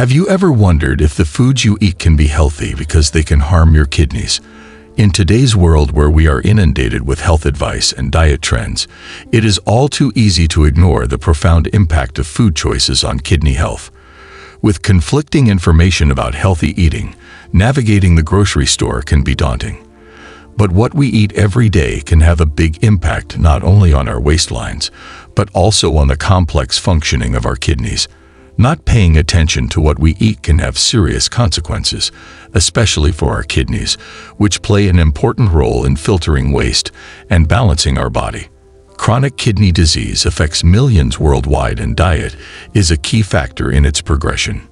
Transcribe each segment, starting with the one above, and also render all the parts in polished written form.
Have you ever wondered if the foods you eat can be healthy because they can harm your kidneys? In today's world where we are inundated with health advice and diet trends, it is all too easy to ignore the profound impact of food choices on kidney health. With conflicting information about healthy eating, navigating the grocery store can be daunting. But what we eat every day can have a big impact not only on our waistlines, but also on the complex functioning of our kidneys. Not paying attention to what we eat can have serious consequences, especially for our kidneys, which play an important role in filtering waste and balancing our body. Chronic kidney disease affects millions worldwide, and diet is a key factor in its progression.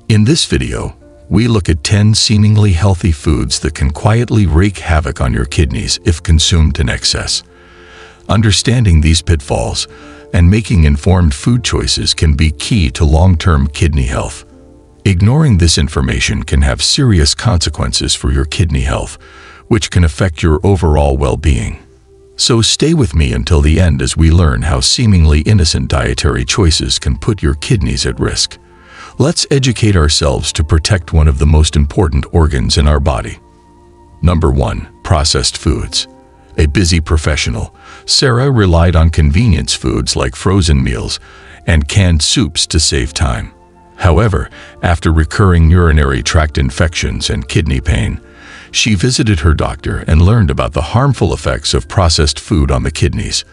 In this video, we look at 10 seemingly healthy foods that can quietly wreak havoc on your kidneys if consumed in excess. Understanding these pitfalls and making informed food choices can be key to long-term kidney health. Ignoring this information can have serious consequences for your kidney health, which can affect your overall well-being. So stay with me until the end as we learn how seemingly innocent dietary choices can put your kidneys at risk. Let's educate ourselves to protect one of the most important organs in our body. Number 1. Processed foods. A busy professional, Sarah relied on convenience foods like frozen meals and canned soups to save time. However, after recurring urinary tract infections and kidney pain, she visited her doctor and learned about the harmful effects of processed food on the kidneys.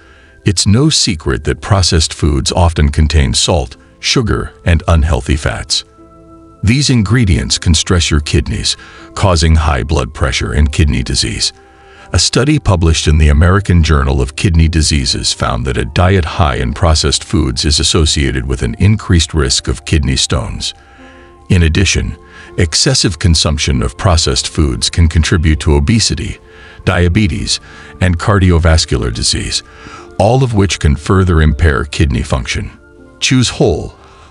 It's no secret that processed foods often contain salt, sugar, and unhealthy fats. These ingredients can stress your kidneys, causing high blood pressure and kidney disease. A study published in the American Journal of Kidney Diseases found that a diet high in processed foods is associated with an increased risk of kidney stones. In addition, excessive consumption of processed foods can contribute to obesity, diabetes, and cardiovascular disease, all of which can further impair kidney function. Choose whole,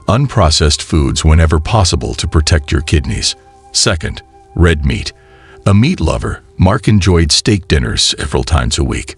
unprocessed foods whenever possible to protect your kidneys. Second, red meat. A meat lover, Mark enjoyed steak dinners several times a week.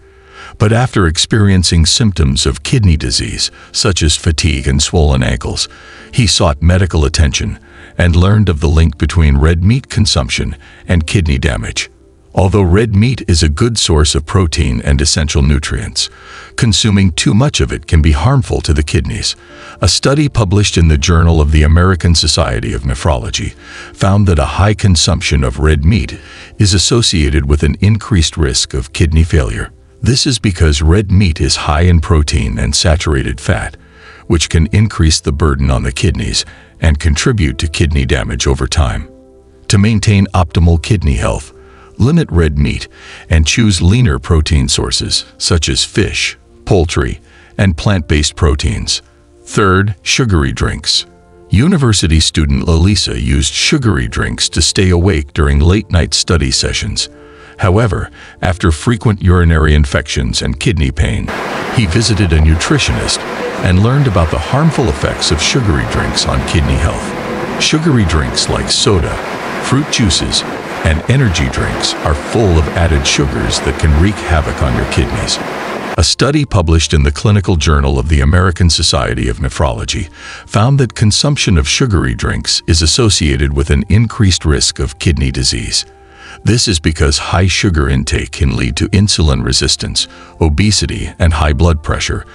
But after experiencing symptoms of kidney disease, such as fatigue and swollen ankles, he sought medical attention and learned of the link between red meat consumption and kidney damage. Although red meat is a good source of protein and essential nutrients, consuming too much of it can be harmful to the kidneys. A study published in the Journal of the American Society of Nephrology found that a high consumption of red meat is associated with an increased risk of kidney failure. This is because red meat is high in protein and saturated fat, which can increase the burden on the kidneys and contribute to kidney damage over time. To maintain optimal kidney health, limit red meat and choose leaner protein sources such as fish, poultry, and plant-based proteins. Third, sugary drinks. University student Lalisa used sugary drinks to stay awake during late-night study sessions. However, after frequent urinary infections and kidney pain, he visited a nutritionist and learned about the harmful effects of sugary drinks on kidney health. Sugary drinks like soda, fruit juices, and energy drinks are full of added sugars that can wreak havoc on your kidneys. A study published in the Clinical Journal of the American Society of Nephrology found that consumption of sugary drinks is associated with an increased risk of kidney disease. This is because high sugar intake can lead to insulin resistance, obesity, and high blood pressure,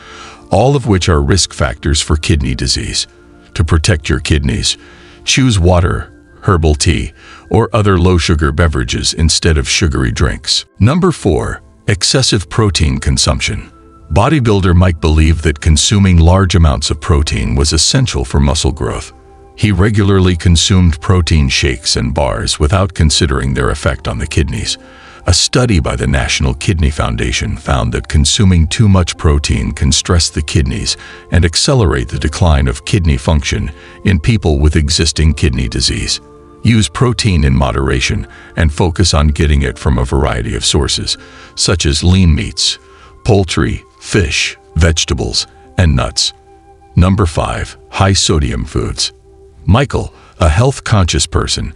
all of which are risk factors for kidney disease. To protect your kidneys, choose water, herbal tea, or other low-sugar beverages instead of sugary drinks. Number 4. Excessive protein consumption. Bodybuilder Mike believed that consuming large amounts of protein was essential for muscle growth. He regularly consumed protein shakes and bars without considering their effect on the kidneys. A study by the National Kidney Foundation found that consuming too much protein can stress the kidneys and accelerate the decline of kidney function in people with existing kidney disease. Use protein in moderation and focus on getting it from a variety of sources, such as lean meats, poultry, fish, vegetables, and nuts. Number 5. High-sodium foods. Michael, a health-conscious person,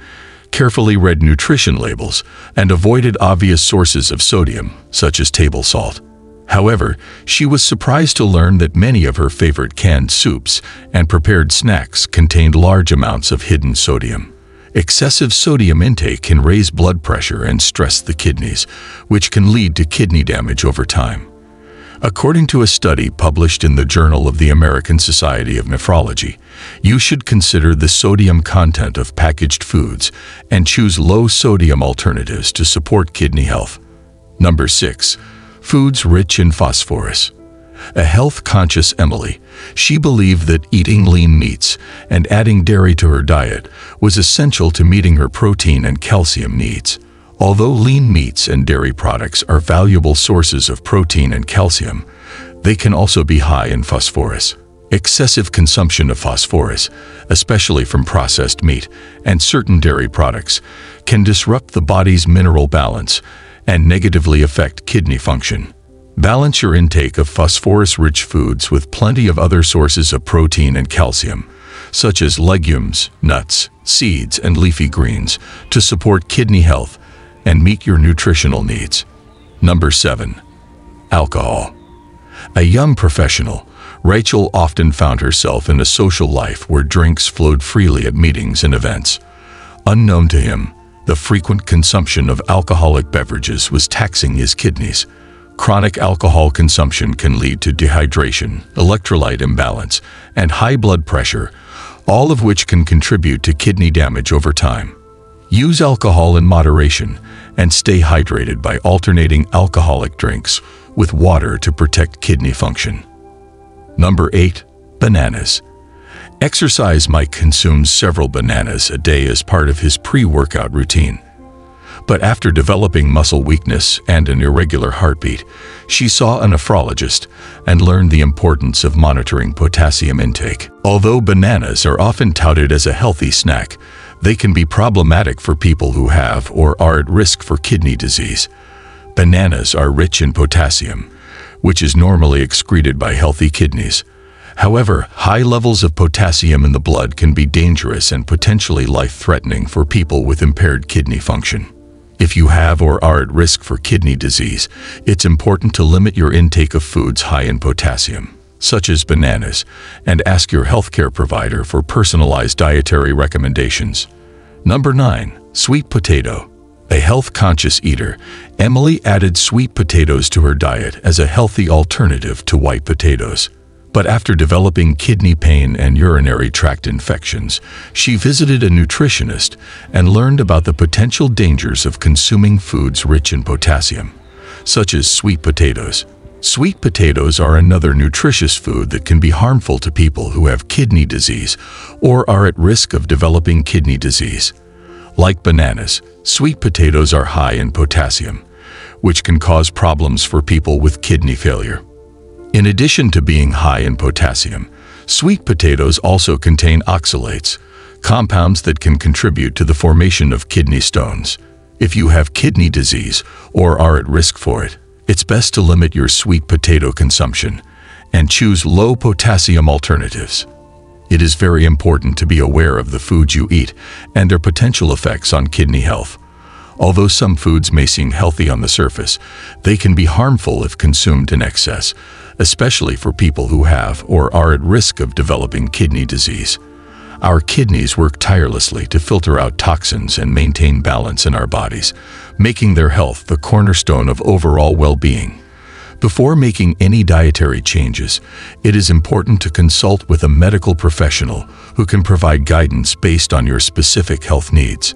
carefully read nutrition labels and avoided obvious sources of sodium, such as table salt. However, she was surprised to learn that many of her favorite canned soups and prepared snacks contained large amounts of hidden sodium. Excessive sodium intake can raise blood pressure and stress the kidneys, which can lead to kidney damage over time. According to a study published in the Journal of the American Society of Nephrology, you should consider the sodium content of packaged foods and choose low-sodium alternatives to support kidney health. Number 6. Foods rich in phosphorus. A health-conscious Emily, she believed that eating lean meats and adding dairy to her diet was essential to meeting her protein and calcium needs. Although lean meats and dairy products are valuable sources of protein and calcium, they can also be high in phosphorus. Excessive consumption of phosphorus, especially from processed meat and certain dairy products, can disrupt the body's mineral balance and negatively affect kidney function. Balance your intake of phosphorus-rich foods with plenty of other sources of protein and calcium, such as legumes, nuts, seeds, and leafy greens, to support kidney health and meet your nutritional needs. Number 7. Alcohol. A young professional, Rachel often found herself in a social life where drinks flowed freely at meetings and events. Unknown to him, the frequent consumption of alcoholic beverages was taxing his kidneys. Chronic alcohol consumption can lead to dehydration, electrolyte imbalance, and high blood pressure, all of which can contribute to kidney damage over time. Use alcohol in moderation and stay hydrated by alternating alcoholic drinks with water to protect kidney function. Number 8. Bananas. Exercise Mike consumes several bananas a day as part of his pre-workout routine. But after developing muscle weakness and an irregular heartbeat, she saw a nephrologist and learned the importance of monitoring potassium intake. Although bananas are often touted as a healthy snack, they can be problematic for people who have or are at risk for kidney disease. Bananas are rich in potassium, which is normally excreted by healthy kidneys. However, high levels of potassium in the blood can be dangerous and potentially life-threatening for people with impaired kidney function. If you have or are at risk for kidney disease, it's important to limit your intake of foods high in potassium, such as bananas, and ask your healthcare provider for personalized dietary recommendations. Number 9. Sweet potato. A health-conscious eater, Emily added sweet potatoes to her diet as a healthy alternative to white potatoes. But after developing kidney pain and urinary tract infections, she visited a nutritionist and learned about the potential dangers of consuming foods rich in potassium, such as sweet potatoes. Sweet potatoes are another nutritious food that can be harmful to people who have kidney disease or are at risk of developing kidney disease. Like bananas, sweet potatoes are high in potassium, which can cause problems for people with kidney failure. In addition to being high in potassium, sweet potatoes also contain oxalates, compounds that can contribute to the formation of kidney stones. If you have kidney disease or are at risk for it, it's best to limit your sweet potato consumption and choose low potassium alternatives. It is very important to be aware of the foods you eat and their potential effects on kidney health. Although some foods may seem healthy on the surface, they can be harmful if consumed in excess, especially for people who have or are at risk of developing kidney disease. Our kidneys work tirelessly to filter out toxins and maintain balance in our bodies, making their health the cornerstone of overall well-being. Before making any dietary changes, it is important to consult with a medical professional who can provide guidance based on your specific health needs.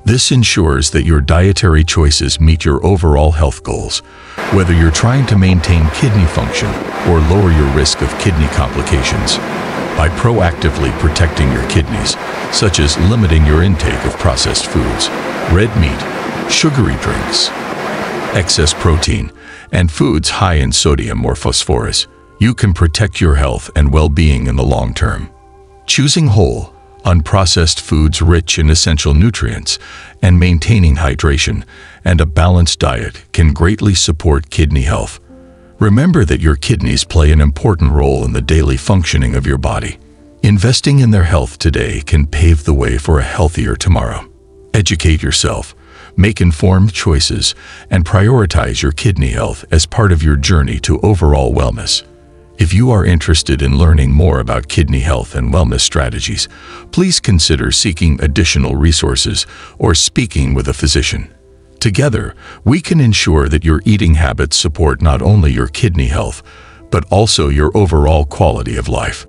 This ensures that your dietary choices meet your overall health goals, whether you're trying to maintain kidney function or lower your risk of kidney complications. By proactively protecting your kidneys, such as limiting your intake of processed foods, red meat, sugary drinks, excess protein, and foods high in sodium or phosphorus, you can protect your health and well-being in the long term. Choosing whole, unprocessed foods rich in essential nutrients and maintaining hydration and a balanced diet can greatly support kidney health. Remember that your kidneys play an important role in the daily functioning of your body. Investing in their health today can pave the way for a healthier tomorrow. Educate yourself, make informed choices, and prioritize your kidney health as part of your journey to overall wellness. If you are interested in learning more about kidney health and wellness strategies, please consider seeking additional resources or speaking with a physician. Together, we can ensure that your eating habits support not only your kidney health, but also your overall quality of life.